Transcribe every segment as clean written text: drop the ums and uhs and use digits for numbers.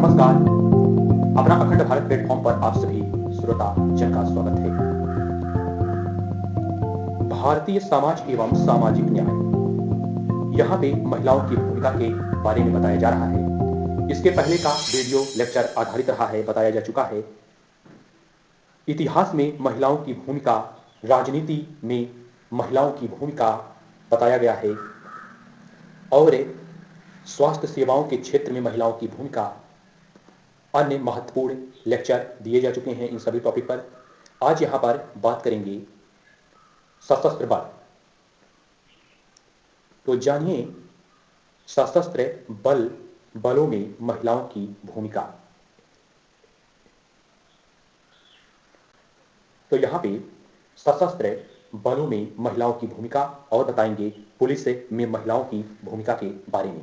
नमस्कार। अपना अखंड भारत प्लेटफॉर्म पर आप सभी श्रोता जन का स्वागत है। भारतीय समाज एवं सामाजिक न्याय, यहाँ पे महिलाओं की भूमिका के बारे में बताया जा रहा है। इसके पहले का वीडियो लेक्चर आधारित रहा है, बताया जा चुका है इतिहास में महिलाओं की भूमिका, राजनीति में महिलाओं की भूमिका बताया गया है और स्वास्थ्य सेवाओं के क्षेत्र में महिलाओं की भूमिका, अन्य महत्वपूर्ण लेक्चर दिए जा चुके हैं इन सभी टॉपिक पर। आज यहाँ पर बात करेंगे सशस्त्र बल। तो जानिए सशस्त्र बलों में महिलाओं की भूमिका। तो यहाँ पे सशस्त्र बलों में महिलाओं की भूमिका और बताएंगे पुलिस में महिलाओं की भूमिका के बारे में।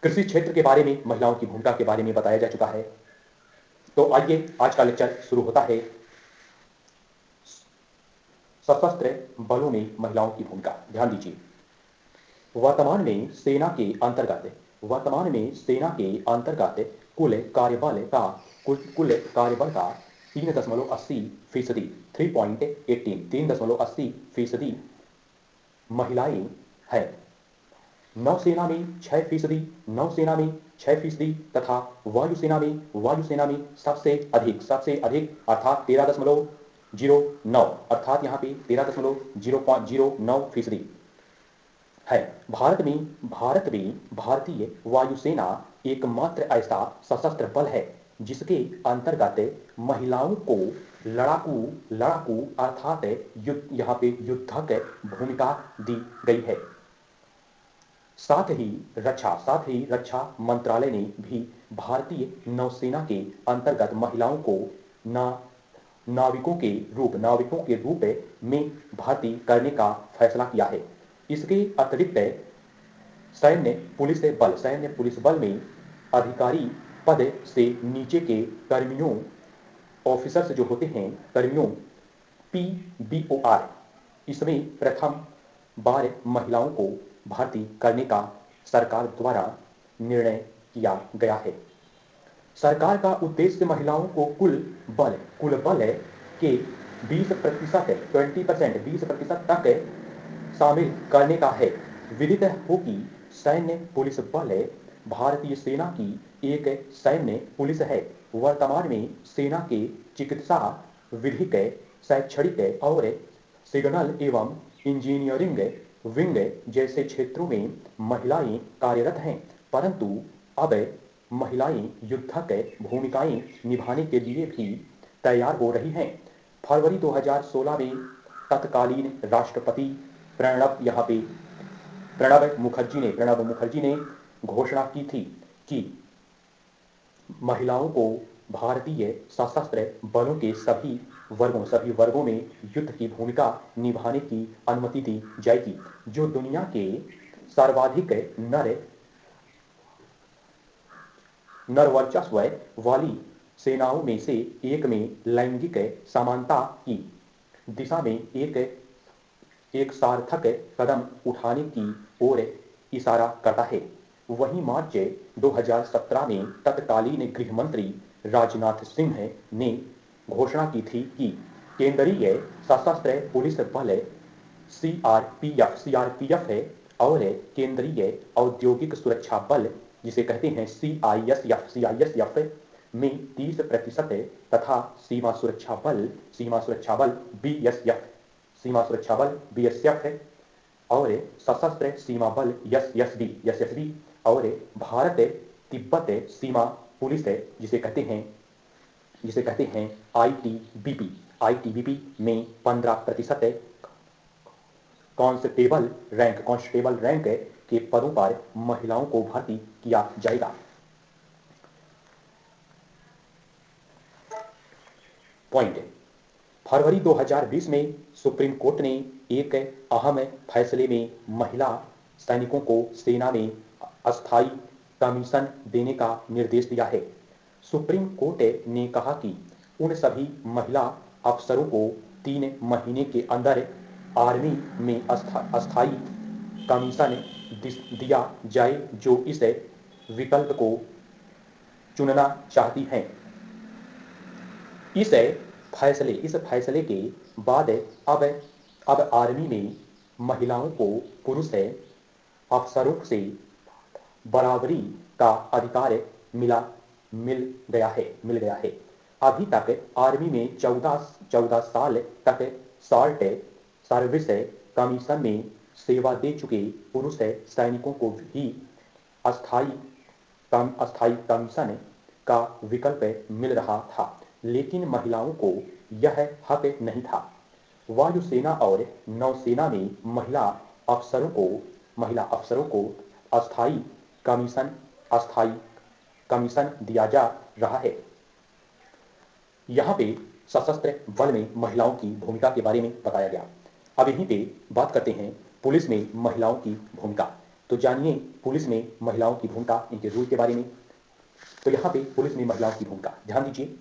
कृषि क्षेत्र के बारे में महिलाओं की भूमिका के बारे में बताया जा चुका है। तो आइए आज का लेक्चर शुरू होता है। सशस्त्र बलों में महिलाओं की भूमिका, ध्यान दीजिए। वर्तमान में सेना के अंतर्गत कुल कार्यबल का 3.80%, 3.80% महिलाएं हैं। नौसेना में 6% तथा वायुसेना में सबसे अधिक अर्थात 13.09, अर्थात यहाँ पे 13.009% है। भारतीय वायुसेना एकमात्र ऐसा सशस्त्र बल है जिसके अंतर्गत महिलाओं को लड़ाकू अर्थात यहाँ पे युद्धक भूमिका दी गई है। साथ ही रक्षा मंत्रालय ने भी भारतीय नौसेना के अंतर्गत महिलाओं को नाविकों के रूप में भर्ती करने का फैसला किया है। इसके अतिरिक्त सैन्य पुलिस बल में अधिकारी पद से नीचे के कर्मियों, ऑफिसर्स जो होते हैं, कर्मियों PBOR, इसमें प्रथम बार महिलाओं को भर्ती करने का सरकार द्वारा निर्णय किया गया है। सरकार का उद्देश्य महिलाओं को कुल बल के 20% तक शामिल करने का है। विदित हो कि सैन्य पुलिस बल भारतीय सेना की एक सैन्य पुलिस है। वर्तमान में सेना के चिकित्सा, विधिक, शैक्षणिक और सिग्नल एवं इंजीनियरिंग विंग जैसे क्षेत्रों में महिलाएं कार्यरत हैं, परंतु अब महिलाएं युद्धक भूमिकाएं निभाने के लिए भी तैयार हो रही हैं। फरवरी 2016 में तत्कालीन राष्ट्रपति प्रणब मुखर्जी ने घोषणा की थी कि महिलाओं को भारतीय सशस्त्र बलों के सभी वर्गों में युद्ध की भूमिका निभाने की अनुमति दी जाएगी। जो दुनिया के सर्वाधिक नर वर्चस्व वाली सेनाओं में से एक में लैंगिक समानता की दिशा में एक सार्थक कदम उठाने की ओर इशारा करता है। वहीं मार्च 2017 में तत्कालीन गृह मंत्री राजनाथ सिंह ने घोषणा की थी कि केंद्रीय सशस्त्र पुलिस बल CRPF है और केंद्रीय औद्योगिक सुरक्षा बल, जिसे कहते हैं CISF में 30% तथा सीमा सुरक्षा बल BSF है और सशस्त्र सीमा बल SSB और भारत तिब्बत सीमा पुलिस है, जिसे कहते हैं ITBP में 15% कांस्टेबल रैंक के पदों पर महिलाओं को भर्ती किया जाएगा। पॉइंट, फरवरी 2020 में सुप्रीम कोर्ट ने एक अहम फैसले में महिला सैनिकों को सेना में अस्थायी कमीशन देने का निर्देश दिया है। सुप्रीम कोर्ट ने कहा कि उन सभी महिला अफसरों को 3 महीने के अंदर आर्मी में अस्थायी कमीशन दिया जाए जो इस विकल्प को चुनना चाहती हैं। इस फैसले के बाद अब अब आर्मी में महिलाओं को पुरुष अफसरों से बराबरी का अधिकार मिल गया है। अभी तक आर्मी में 14 साल तक शॉर्ट सर्विस कमीशन में सेवा दे चुके पुरुष सैनिकों को भी अस्थायी कमीशन का विकल्प मिल रहा था, लेकिन महिलाओं को यह हक नहीं था। वायुसेना और नौसेना में महिला अफसरों को अस्थायी अस्थायी कमीशन दिया जा रहा है। यहाँ पे सशस्त्र बल में महिलाओं की भूमिका के बारे में बताया गया। अब यहीं पे बात करते हैं पुलिस में महिलाओं की भूमिका। तो जानिए पुलिस में महिलाओं की भूमिका, इनके रूल के बारे में। तो यहाँ पे पुलिस में महिलाओं की भूमिका ध्यान दीजिए।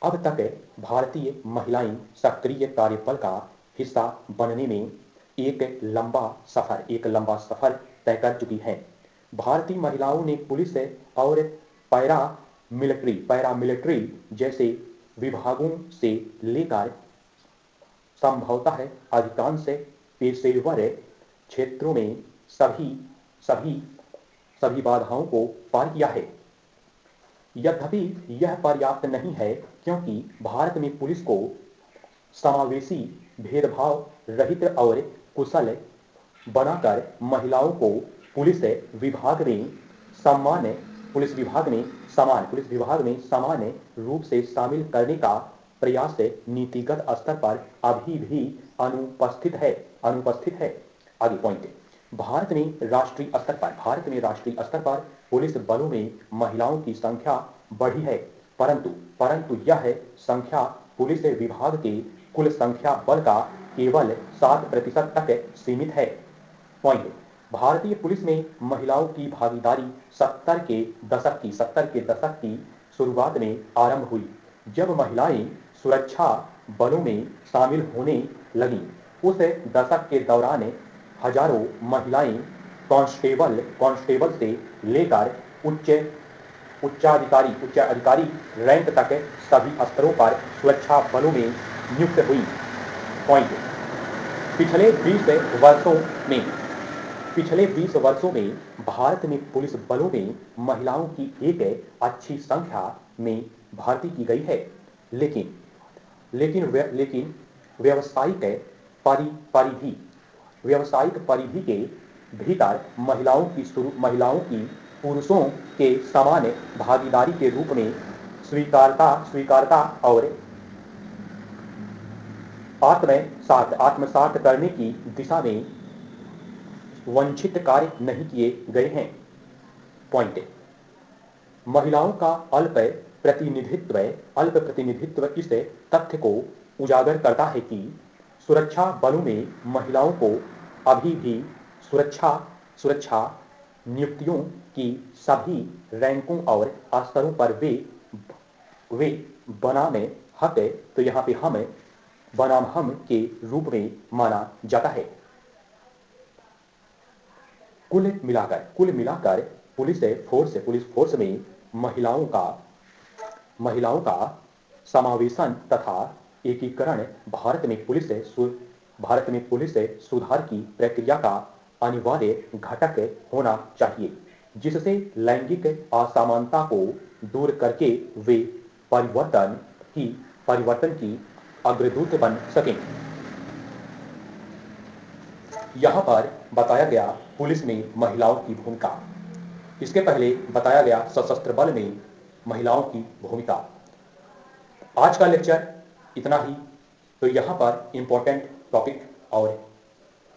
अब तक भारतीय महिलाएं सक्रिय कार्यबल का हिस्सा बनने में एक लंबा सफर तय कर चुकी हैं। भारतीय महिलाओं ने पुलिस और पैरामिलिट्री जैसे विभागों से लेकर संभवतः अधिकांश पेशेवर क्षेत्रों में सभी बाधाओं को पार किया है। यद्यपि यह पर्याप्त नहीं है, क्योंकि भारत में पुलिस को समावेशी, भेदभाव रहित और कुशल बनाकर महिलाओं को पुलिस विभाग में समान रूप से शामिल करने का प्रयास नीतिगत स्तर पर अभी भी अनुपस्थित है। आगे पॉइंट, भारत में राष्ट्रीय स्तर पर पुलिस बलों में महिलाओं की संख्या बढ़ी है, परंतु यह संख्या पुलिस विभाग के कुल संख्या बल का केवल 7% तक सीमित है। पॉइंट, भारतीय पुलिस में महिलाओं की भागीदारी 70 के दशक की शुरुआत में आरंभ हुई, जब महिलाएं सुरक्षा बलों में शामिल होने लगीं। उस दशक के दौरान हजारों महिलाएं कांस्टेबल से लेकर उच्चाधिकारी रैंक तक सभी स्तरों पर सुरक्षा बलों में नियुक्त हुई। पॉइंट, पिछले 20 वर्षों में भारत में पुलिस बलों में महिलाओं की एक अच्छी संख्या में भर्ती की गई है, लेकिन व्यावसायिक परिधि के भीतर महिलाओं की पुरुषों के समान भागीदारी के रूप में स्वीकारता और आत्मसात करने की दिशा में वंचित कार्य नहीं किए गए हैं। पॉइंट, महिलाओं का अल्प प्रतिनिधित्व इस तथ्य को उजागर करता है कि सुरक्षा बलों में महिलाओं को अभी भी सुरक्षा नियुक्तियों की सभी रैंकों और स्तरों पर वे बनाम हक, तो यहाँ पे हम बनाम हम के रूप में माना जाता है। कुल मिलाकर पुलिस फोर्स में महिलाओं का समावेशन तथा एकीकरण भारत में पुलिस सुधार की प्रक्रिया का अनिवार्य घटक होना चाहिए, जिससे लैंगिक असमानता को दूर करके वे परिवर्तन की अग्रदूत बन सकें। यहाँ पर बताया गया पुलिस में महिलाओं की भूमिका। इसके पहले बताया गया सशस्त्र बल में महिलाओं की भूमिका। आज का लेक्चर इतना ही। तो यहाँ पर इंपॉर्टेंट टॉपिक और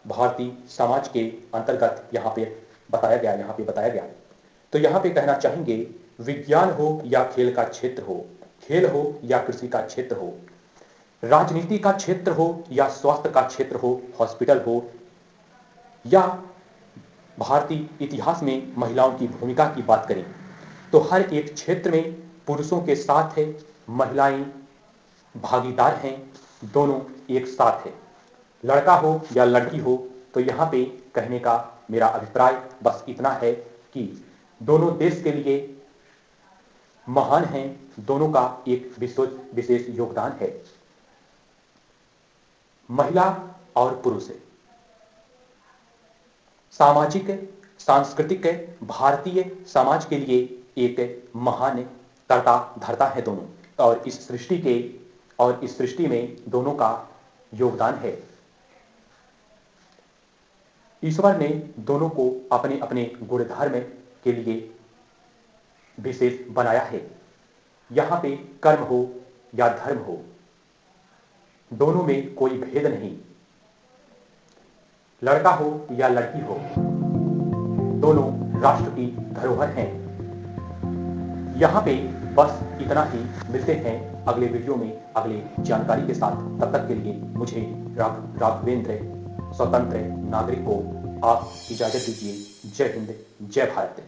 भारतीय समाज के अंतर्गत यहाँ पे बताया गया। तो यहाँ पे कहना चाहेंगे, विज्ञान हो या खेल का क्षेत्र हो, खेल हो या कृषि का क्षेत्र हो, राजनीति का क्षेत्र हो या स्वास्थ्य का क्षेत्र हो, हॉस्पिटल हो, या भारतीय इतिहास में महिलाओं की भूमिका की बात करें, तो हर एक क्षेत्र में पुरुषों के साथ है, महिलाएं भागीदार हैं, दोनों एक साथ है। लड़का हो या लड़की हो, तो यहाँ पे कहने का मेरा अभिप्राय बस इतना है कि दोनों देश के लिए महान हैं, दोनों का एक विशेष योगदान है। महिला और पुरुष सामाजिक सांस्कृतिक भारतीय समाज के लिए एक महान कर्ता धर्ता है दोनों, और इस सृष्टि में दोनों का योगदान है। ईश्वर ने दोनों को अपने अपने गुण धर्म के लिए विशेष बनाया है। यहां पे कर्म हो या धर्म हो, दोनों में कोई भेद नहीं। लड़का हो या लड़की हो, दोनों राष्ट्र की धरोहर हैं। यहां पे बस इतना ही। मिलते हैं अगले वीडियो में अगले जानकारी के साथ। तब तक के लिए मुझे राघवेंद्र स्वतंत्र नागरिक को आप इजाजत दीजिए। जय हिंद, जय भारत।